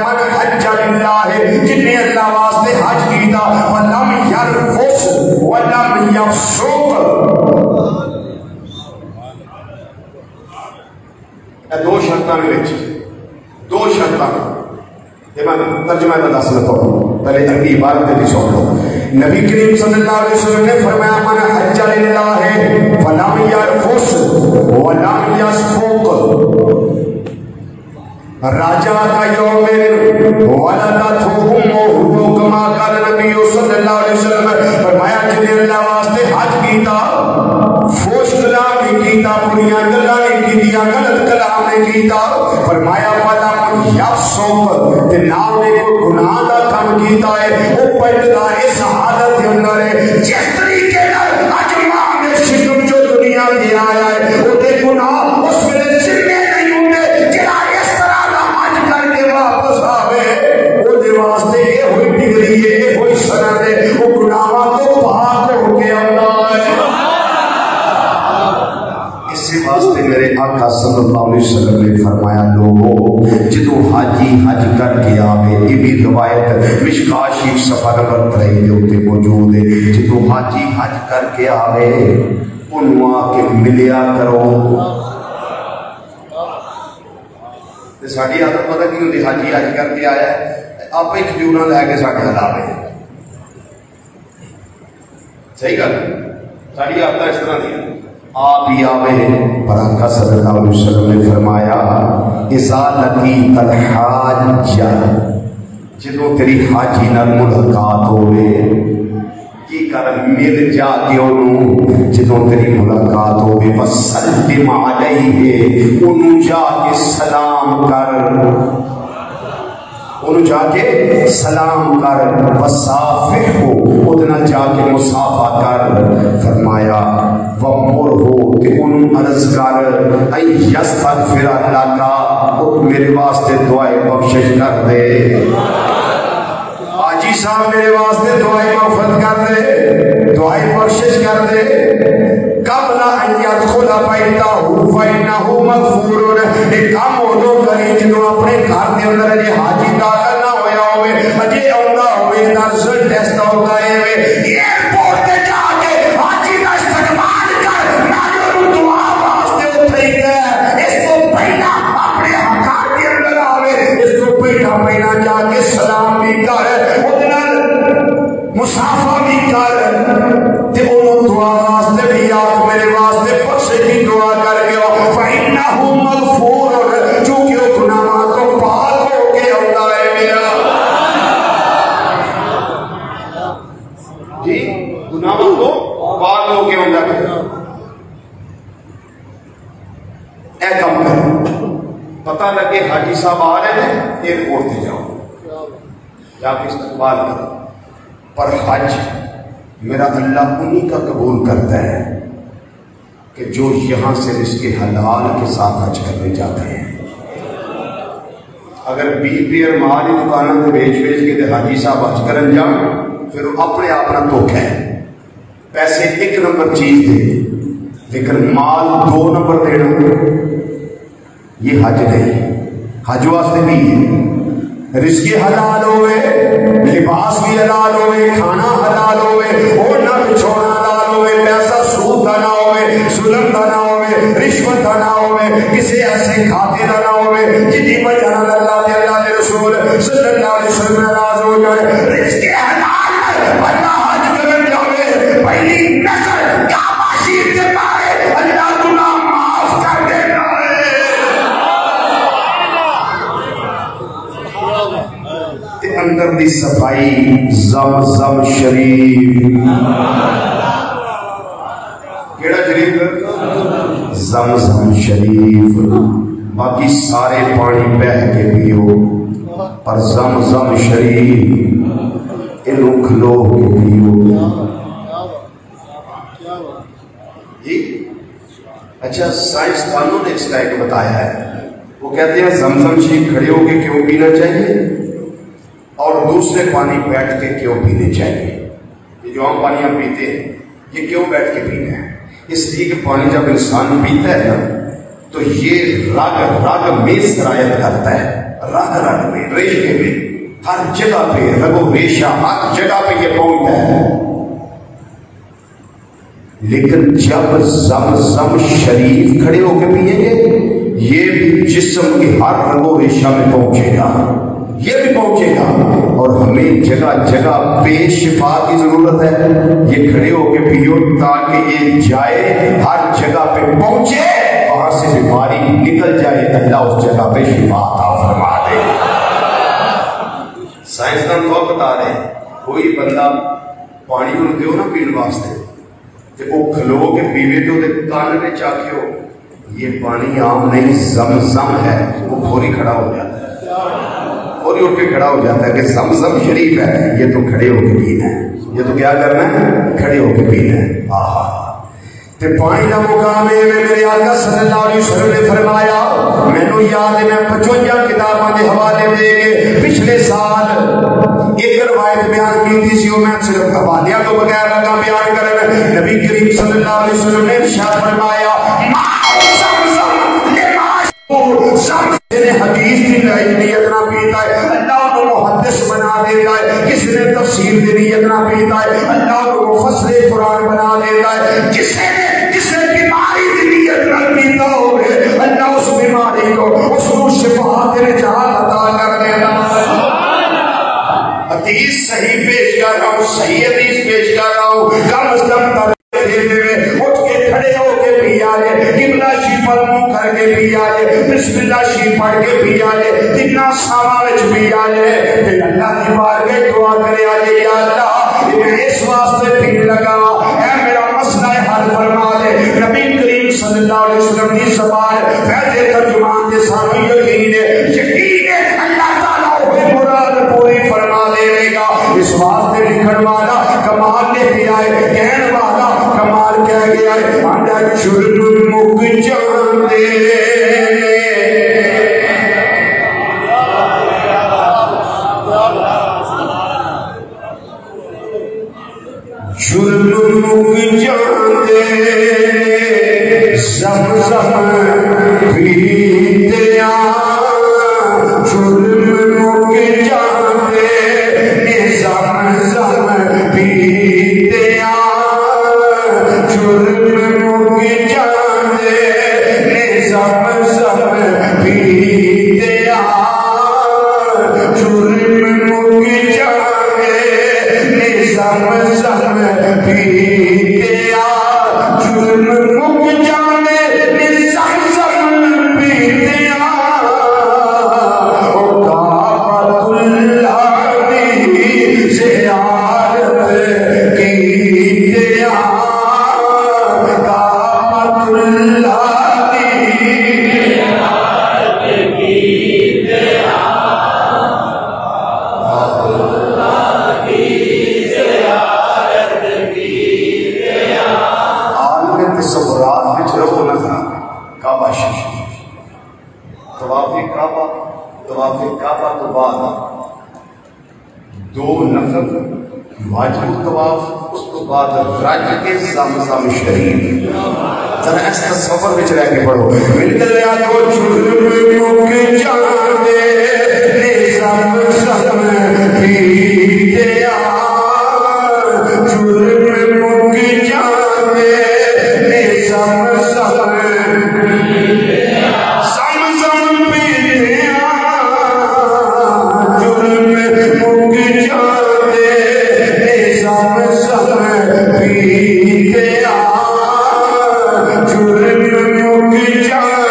من حج للہ جن نے اللہ واسطے حج کیتا ولم یرفث ولم یفسق دو شرطاں دو شرطاں یہ میں ترجمہ میں دس لیتا ہوں پہلے اگلی عبارت میں بھی سن لو نبی کریم صلی اللہ علیہ وسلم نے فرمایا من حج للہ ولم یرفث ولم یفسق راجہ کا یوم ولدته امه کما قال نبی صلی اللہ علیہ وسلم فرمایا جنہیں اللہ واسطے حج کیتا فوش کلام نہیں کیتا بڑیاں گلاں نہیں کیتیاں غلط کلام نہیں کیتا فرمایا ولم یفسق تے نام نے کوئی گناہ دا کام کیتا ہے وہ پہلا اس حالت کے اندر ہے جس طریقے نال اج ماں نے شکم جو دنیا میں آیا ہے وہ دے گناہ اس میں ذمہ نہیں ہوندے جڑا واسطے یہ ہوئی ڈگری ہے یہ ہوئی سند ہے وہ گناہاں تو پاک ہو کے اللہ ہے اسی واسطے میرے آقا صلی اللہ علیہ وسلم نے فرمایا لوگوں جدو حاجی حج کر کے آوے یہ بھی روایت مشکات شریف صفحہ نمبر 3 دے اوتے موجود ہے جدو حاجی حج کر کے آوے انہوں آ کے ملیا کرو ساری عادت پتہ کی ہوتی حاجی حج کر کے آیا ہے آپ ہی کھجورا لے کے ساڈے ہلا پے صحیح گل ساری عادت اس طرح دی آپ ہی آوے پر آقا صلی اللہ علیہ وسلم نے فرمایا اذا لقیت الحاج جدو تیری حاجی نال ملاقات ہوئے کی کر مل جا کے انہوں جدو تیری ملاقات ہوئے وسلم علیہ انہوں جا کے سلام کر انہوں جا کے سلام کر وصافح ہو ادنا جا کے مصافہ کر فرمایا وَمُرْهُ کہ انہوں عرض کر اَيْ يَسْتَغْفِرَ لَكَ میرے واسطے دعائے بخشش کر دے آجی صاحب میرے واسطے دعائے مغفرت کر دے دعائے بخشش کر دے قبل ان يدخل بيته فإنه مغفور ایک کام ہو کری جنہوں اپنے گھر کے اندر یہ حاجی داخل نہ ہویا ہوئے اجے آؤں ہوئے نرسل ٹیسٹ ہوتا ہے ایئرپورٹ تے جا کے حاجی کا استقبال کر ناجر دعا واسطے اٹھے گئے اس کو پہلا اپنے حقار کے اندر آوے اس کو پہلا جا کے سلام بھی کر مسافہ بھی کر تے انہوں دعا واسطے بھی آپ میرے واسطے بخشے کی دعا کر گیا فَإِنَّهُ مَغْفُورٌ چونکہ وہ گناہ تو پاک ہو کے ہوتا ہے میرا جی پتہ لگے حاجی صاحب آ رہے ہیں ایئرپورٹ سے جاؤ یا آپ استقبال کرو. پر حج میرا اللہ انہی کا قبول کرتا ہے کہ جو یہاں سے رزق حلال کے ساتھ حج کرنے جاتے ہیں. اگر 20 مال ہی دکانوں سے بیچ کے حاجی صاحب حج کرن جان پھر وہ اپنے آپ نہ دھوکھا ہے. پیسے 1 نمبر چیز دے لیکن مال 2 نمبر دینا یہ حج نہیں. حج واسطے بھی ہے رزق حلال ہوئے, لباس بھی حلال ہوئے, کھانا حلال ہوئے, اوڑھنا بچھونا حلال ہوئے, پیسہ سود کا نہ ہوئے, ظلم کا نہ ہوئے, رشوت کا نہ ہوئے, کسی ایسے کھاتے کا نہ ہوئے جتنی وجہ اللہ کے رسول صلی اللہ علیہ وسلم ناراض ہو جائے. رزق حلال بندہ حج کرن جاوے پہلی نظر کیا باشیر سے پائے اللہ گناہ معاف کر دینا ہے. اندر دی صفائی زمزم شریف کیڑا شریف زمزم شریف. باقی سارے پانی بہ کے پیو پر زمزم شریف انہوں کھلو کے پیو. جی اچھا سائنسدانوں نے اس کا ایک بتایا ہے. وہ کہتے ہیں زمزم شریف کھڑے ہو کے کیوں پینا چاہیے اور دوسرے پانی بیٹھ کے کیوں پینے چاہیے. یہ جو ہم پانی ہم پیتے ہیں یہ کیوں بیٹھ کے پینا ہے؟ اس لیے کہ پانی جب انسان پیتا ہے نا تو یہ رگ میں سرایت کرتا ہے. رگ میں ریشے میں ہر جگہ پہ رگو ریشہ ہر جگہ پہ یہ پہنچتا ہے. لیکن جب زمزم شریف کھڑے ہو کے پیئیں گے یہ بھی جسم کے ہر رگو ریشہ میں پہنچے گا, یہ بھی پہنچے گا. اور ہمیں جگہ جگہ بے شفا کی ضرورت ہے. یہ کھڑے ہو کے پیو تاکہ یہ جائے ہر جگہ پہ پہنچے, وہاں سے بیماری نکل جائے, اللہ اس جگہ پہ شفا عطا فرما دے. سائنسدان تو بتا رہے ہیں کوئی بندہ پانی کو دیو نا پین واسطے تے وہ کھلو کے پیوے تو کان میں چاکیو یہ پانی عام نہیں زمزم ہے, وہ فوری کھڑا ہو جاتا ہے, فوری اٹھ کے کھڑا ہو جاتا ہے کہ زمزم شریف ہے یہ تو کھڑے ہو کے پینا ہے. یہ تو کیا کرنا ہے؟ کھڑے ہو کے پینا ہے. تے پانی کا مقام ہے. میرے آقا صلی اللہ علیہ وسلم نے فرمایا مینوں یاد ہے میں 55 کتاباں دے حوالے دے کے پچھلے سال ایک روایت بیان کی تھی سی, میں صرف حوالے تو بغیر لگا بیان کرنا. نبی کریم صلی اللہ علیہ وسلم نے ارشاد فرمایا حدیث کی نیت نہ پیتا ہے اللہ کو محدث بنا دیتا ہے. کس نے تفسیر کی نیت نہ پیتا ہے اللہ کو مفسر قرآن بنا دیتا ہے. کسی بیماری کی نیت نہ پیتا ہو اللہ اس بیماری کو اس کو شفا کے نجات عطا کر دیتا ہے. حدیث صحیح پیش کر رہا ہوں, صحیح حدیث پیش کر رہا ہوں. کم از کم اٹھ کے کھڑے ہو کے پیا لے, قبلہ شریف پر منہ کر کے پیا لے, بسم اللہ شریف پڑھ کے پیا لے, تنا ساما وچ پیا لے, پھر اللہ کی بارگاہ دعا کرے آجے یا اللہ میں اس واسطے پین لگا اے میرا مسئلہ حل فرما دے. نبی کریم صلی اللہ علیہ وسلم کی زبان فیض ترجمان دے سامنے یقین ہے اللہ تعالیٰ ہوئے مراد پوری فرما دے گا. اس واسطے لکھن والا کمال لے کے آئے, کہن والا کمال کہہ گیا ہے آنڈا جرم مک جاندے جرم مک جاندے زمزم پیتے جرم مک جاندے زمزم پیتے جرم مک جاندے زمزم پیتے جرم مک جاندے زمزم پیتے جرم مک جاندے زمزم پیتے کعبۃ اللہ دی زیارت کیتے کعبۃ اللہ دی زیارت طواف کعبہ تو بعد 2 نفل واجب الطواف، اس کو بعد رج کے زمزم شریف. ذرا اس تصور میں رہ کے پڑھو. مل گیا تو جرم مک جانے زمزم پیتے یار، جرم مک جانے زمزم پیتے یار، زمزم پیتے یار، جرم مک جانے زمزم پیتے یار، جرم مک جانے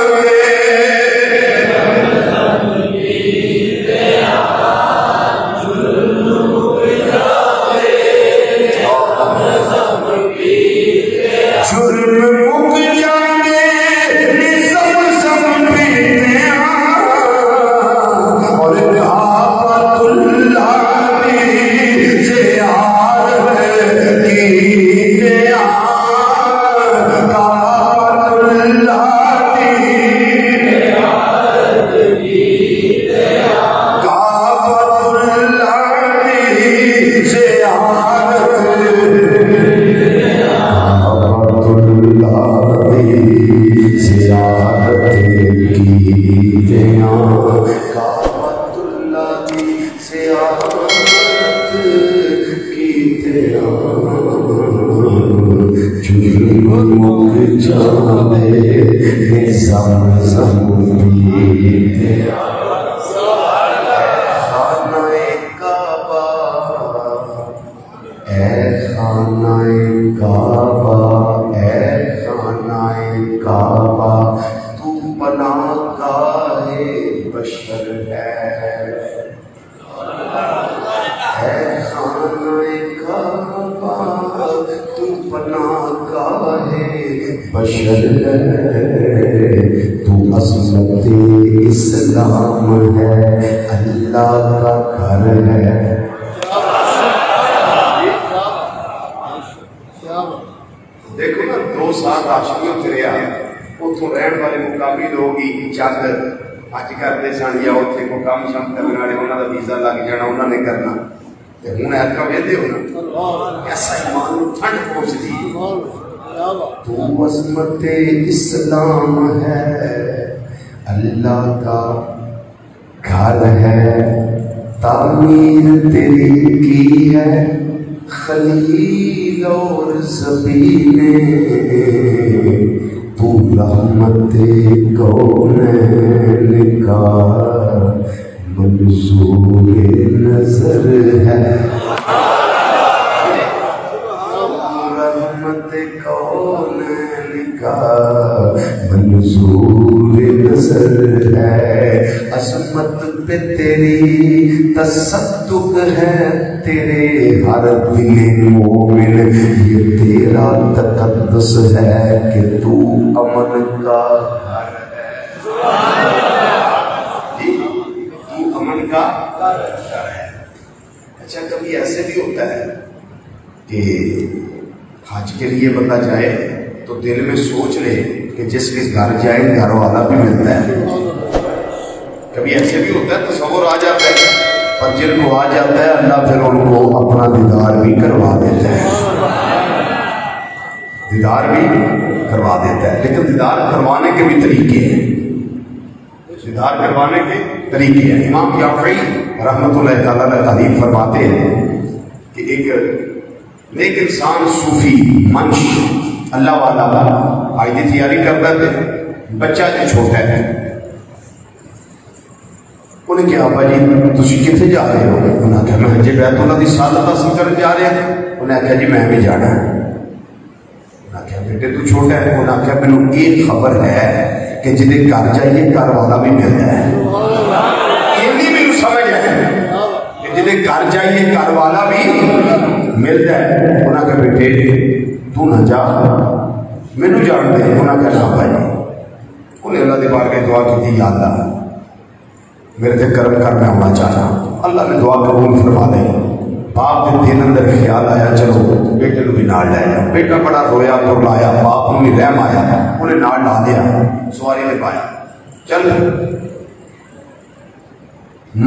بشر تو عظمت اسلام ہے، اللہ کا گھر ہے. دیکھو نا 2 سال عاشقیوں تے رہیا، اتوں رہن والے مقامی لوگ ہی چند اج کرتے سن یا اتنے کو کام شام کرنے والے انہوں کا ویزا لگ جانا انہوں نے کرنا. ہوں ایسا وہدے ہو نا ایسا ایمان ٹھنڈ پہنچتی. تو عظمت اسلام ہے، اللہ کا گھر ہے، تعمیر تیری کی ہے خلیل اور زبینے، تو رحمت کونین کا منظور نظر ہے. منظور نظر ہے، عظمت پہ تیری تصدق ہے، تیرے ہر دل مومن یہ تیرا تقدس ہے کہ تو امن کا گھر ہے. تو امن کا گھر ہے. اچھا کبھی ایسے بھی ہوتا ہے کہ حج کے لیے بندہ جائے تو دل میں سوچ لے کہ جس کے گھر جائے گھر والا بھی ملتا ہے. کبھی ایسے بھی ہوتا ہے تصور آ جاتا ہے، پر جن کو آ جاتا ہے اللہ پھر ان کو اپنا دیدار بھی کروا دیتا ہے. دیدار بھی کروا دیتا ہے. لیکن دیدار کروانے کے بھی طریقے ہیں. دیدار کروانے کے طریقے ہیں. امام یافعی رحمۃ اللہ تعالیٰ نے تعریف فرماتے ہیں کہ ایک نیک انسان صوفی منش اللہ والا آج کی تیاری کرتا ہے، بچہ جو چھوٹا ہے انہیں کہا ابا جی تسی کتنے جا رہے ہو؟ انہیں آخیا میں جی بیت اللہ کی سعادت حاصل کرنے جا رہے ہیں. انہیں آخیا جی میں بھی جانا ہے. انہیں آخیا بیٹے تو چھوٹا ہے. انہیں آخیا مینوں ایک خبر ہے کہ جن گھر جائیے گھر والا بھی ملتا ہے. اینی مینوں سمجھ ہے کہ جن گھر جائیے گھر والا بھی ملتا ہے. انہیں آخیا بیٹے تو نہ جا مینوں جان دے. انہیں آخیا نہ بھائی. انہیں اللہ کی بارگاہ دعا کی یا اللہ میرے تے کرم کر میں ہونا چاہتا. اللہ نے دعا قبول فرما دے. باپ کے دل اندر خیال آیا چلو بیٹے کو بھی نال لے جاؤ. بیٹا بڑا رویا تو لایا، باپ کو بھی رحم آیا، انہیں نال لا دیا، سواری نے پایا. چل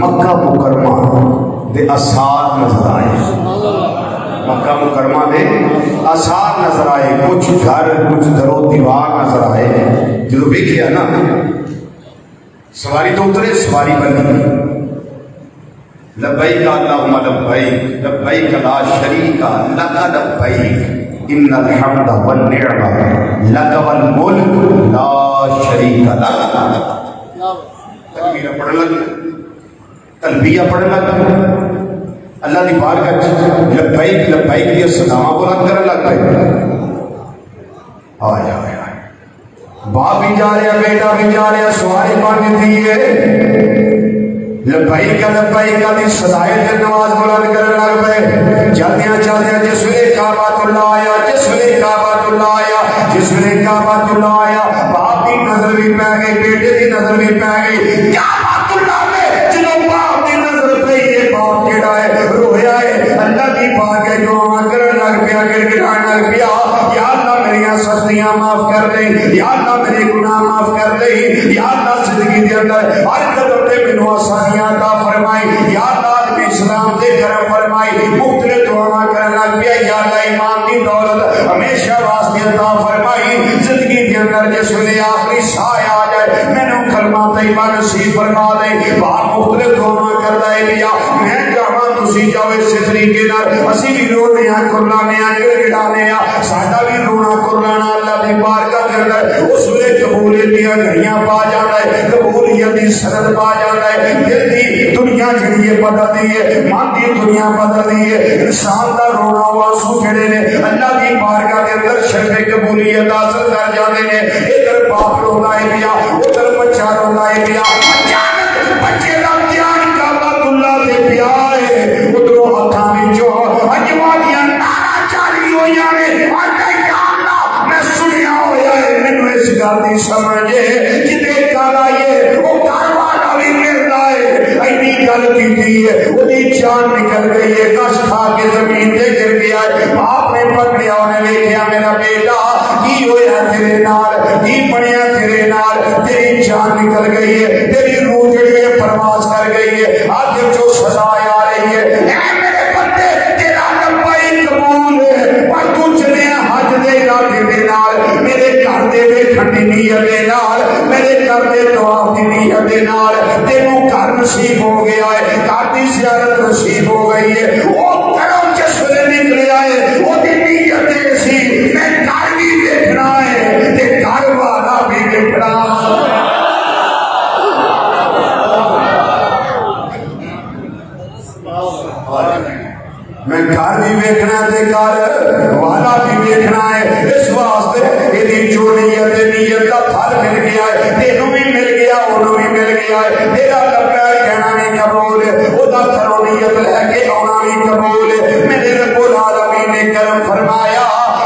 مکہ مکرمہ دے آثار نظر آئے، مکہ مکرمہ دے آثار نظر آئے، کچھ گھر کچھ درو دیوار نظر آئے۔ جو دیکھیا نا سواری تو اترے، سواری بنی لبیک اللہم لبیک لبیک لا شریک لک لبیک ان الحمد والنعمۃ لک والملک لا شریک لک۔ تکبیر پڑھ لگ، تلبیہ پڑھ لگ، اللہ دی بارگاہ لبیک لبیک دی صداواں بلند کرن لگ پئے۔ آیا آیا باپ بھی جا رہا، بیٹا بھی جا رہا، سواری بن دیئے لبیک لبیک دی صدائے دے نواز بلند کرن لگ پئے۔ چلدیاں چلدیاں جس ویلے کعبۃ اللہ آیا، جس ویلے کعبۃ اللہ آیا، جس ویلے کعبۃ اللہ آیا، باپ دی نظر بھی پہ گئی، بیٹے دی نظر بھی پہ گئی۔ کعبۃ اللہ میں جنوں باپ دی نظر پئی ہے، باپ جڑا ہے رویا ہے، اللہ دی بارگاہ دعا کرن لگ پیا، گڑگڑان لگ پیا، یا اللہ میریاں سستیاں معاف کر دے، یا اللہ میرے گناہ معاف کر دے، یا اللہ زندگی دے اندر ہر قدم تے مینوں آسانیاں عطا فرمائی، یا اللہ عالم اسلام دے کرم فرمائی۔ مختلف دعاواں کرن لگ پیا، یا اللہ ایمان دی دولت ہمیشہ واسطے عطا فرمائی۔ زندگی دے اندر جس ویلے آخری سایہ آ جائے مینوں کلمہ طیبہ نصیب فرما دے۔ باپ مختلف دعاواں کردا ہے پیا، میں جاواں تسی جاؤ اسی طریقے نال اسی بھی رونے ہاں، کرلانے ہاں، گڑگڑانے ہاں، ساڈا بھی رونا کرلانا اللہ دی بارگاہ دے اندر اس ویلے قبولیت دیاں گھڑیاں پا جاندا ہے، قبولیت دی سند پا جاندا ہے۔ دل دی دنیا جڑی ہے بدلدی ہے، من دی دنیا بدلدی ہے، انسان دا رونا آنسو جڑے نے اللہ دی بارگاہ دے اندر شرف قبولیت حاصل کر جاندے نے۔ ادھر باپ روندا ہے پیا، ادھر بچہ روندا ہے پیا، اچانک بچے دا دھیان کعبۃ اللہ تے پیا ہے، ادھروں ہتھاں وچوں اجوا دیاں نعرہ جاری ہویاں نے، یا اللہ میں سنیا ہویا ہے، مینوں اس گل دی سمجھ ہے جدے کالا یہ وہ گھر والا بھی ملدا ہے، اینی گل کیتی ہے اودی جان نکل گئی ہے، کش کھا کے زمین تے گر گیا ہے۔ باپ نے پکڑیا، انہیں ویکھیا میرا بیٹا کی ہویا تیرے نال، کی بنیا تیرے نال، تیری جان نکل گئی ہے، تیری روح جڑی ہے پرواز کر گئی ہے، آج جو سزا آ رہی ہے، اے میرے بندے تیرا لبیک قبول ہے، پر تو چلے حج دے ارادے دے نال، میرے گھر دے ویکھن دی نیت دے نال، میرے گھر دے طواف دی نیت دے نال، تینوں گھر نصیب ہو گیا ہے، گھر دی زیارت نصیب ہو گئی ہے۔ وہ گھروں جس ویلے نکلیا ہے وہ دی نیت دے سی میں گھر بھی دیکھنا ہے تے گھر والا بھی دیکھنا۔ میں گھر بھی ویکھنا تے گھر والا بھی ویکھنا ہے، اس واسطے یہ جو نیت دا پھل مل گیا ہے، تینوں بھی مل گیا، انہوں بھی مل گیا ہے، تیرا لبیک کہنا بھی قبول ہے، وہ دا گھروں نیت لے کے آنا بھی قبول ہے۔ میرے رب العالمین نے کرم فرمایا،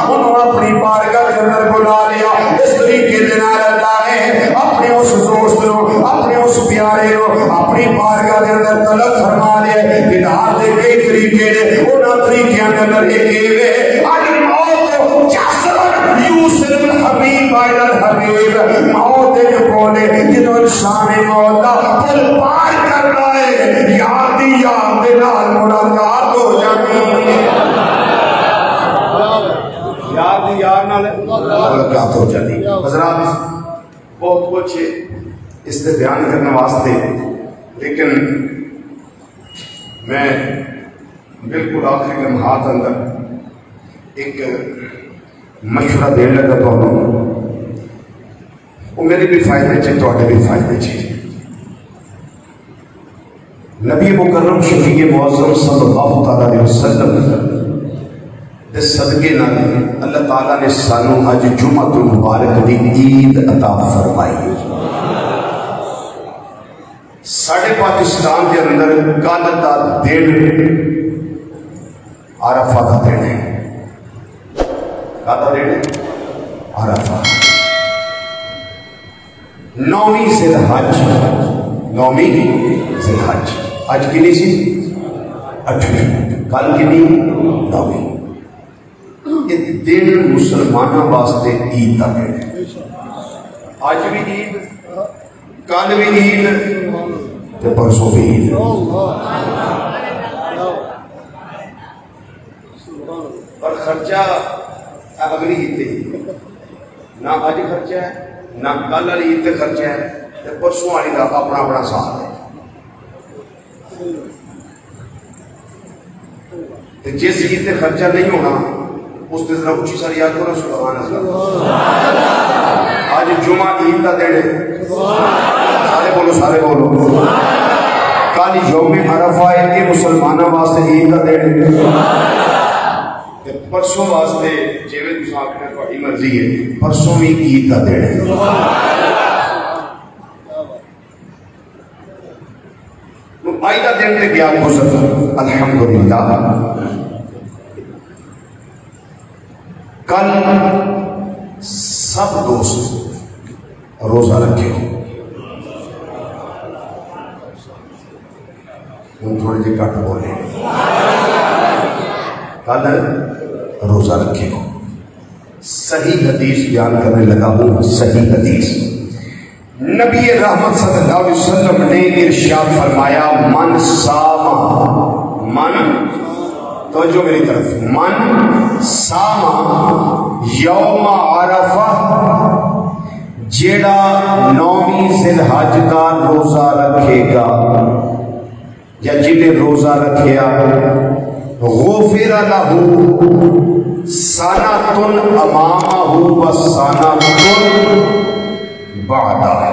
انہوں اپنی بارگاہ کے اندر بلا لیا۔ اس طریقے دے نال اللہ نے اپنے اس دوست نو، اپنے اس پیارے نو اپنی بارگاہ کے اندر طلب فرما لیا۔ بدعات دے کئی طریقے نے، انہاں طریقیاں دے اندر ایک ہے الموت جسر یوسر الحبیب علی الحبیب، موت ایک بولے جنہوں انسان موت دا پل پار کرنا ہے، یاد دی یاد دے نال ملاقات ہو جاتی ہے، یاد دی یاد نال ملاقات ہو جاتی ہے۔ حضرات بہت کچھ اس سے بیان کرنے واسطے، لیکن میں بالکل آخری لمحات اندر ایک مشورہ دین لگا تو وہ میرے بھی فائدے چاہیے، تو بھی فائدے چاہیے۔ نبی مکرم شفیع معظم صلی اللہ تعالیٰ علیہ وسلم دے صدقے نال اللہ تعالیٰ نے سانو اج جمعہ المبارک دی عید عطا فرمائی۔ ساڑھے پاکستان کے اندر کل دا دن عرفہ کا دن ہے، کادا دن ہے عرفہ، 9ویں ذی الحج، 9ویں ذی الحج، آج کنی سی 8ویں، کل کنی 9ویں۔ یہ دن مسلمانوں واسطے عید کا دن ہے، آج بھی عید، کل بھی عید، کہ پرسوں بھی عید ہے۔ اور خرچہ اگلی عید تے نہ اج خرچہ ہے نہ کل والی عید تے خرچہ ہے تے پرسوں والی کا اپنا اپنا ساتھ ہے۔ تے جس عید تے خرچہ نہیں ہونا اس تے ذرا اچھی ساری یاد کرو سبحان اللہ۔ آج جمعہ عید کا دن ہے، سارے بولو کل یوم عرفہ ہے کہ مسلمانوں واسطے عید کا دن ہے، پرسوں واسطے جیویں تساں آکھنا تہاڈی مرضی ہے، پرسوں بھی عید کا دن ہے۔ آج کا دن تے گیا گزر الحمدللہ۔ کل سب دوست روزہ رکھے ہو، تھوڑے جی کٹ بولے، کل روزہ رکھے ہو۔ صحیح حدیث بیان کرنے لگا ہوں، صحیح حدیث نبی رحمت صلی اللہ علیہ وسلم نے ارشاد فرمایا من ساما، من توجہ میری طرف، من ساما یوم عرفہ، جیڑا 9ویں ذی الحج کا روزہ رکھے گا یا جنہیں روزہ رکھیا غفر لہ سنۃ امامہ و سنۃ بعدہ،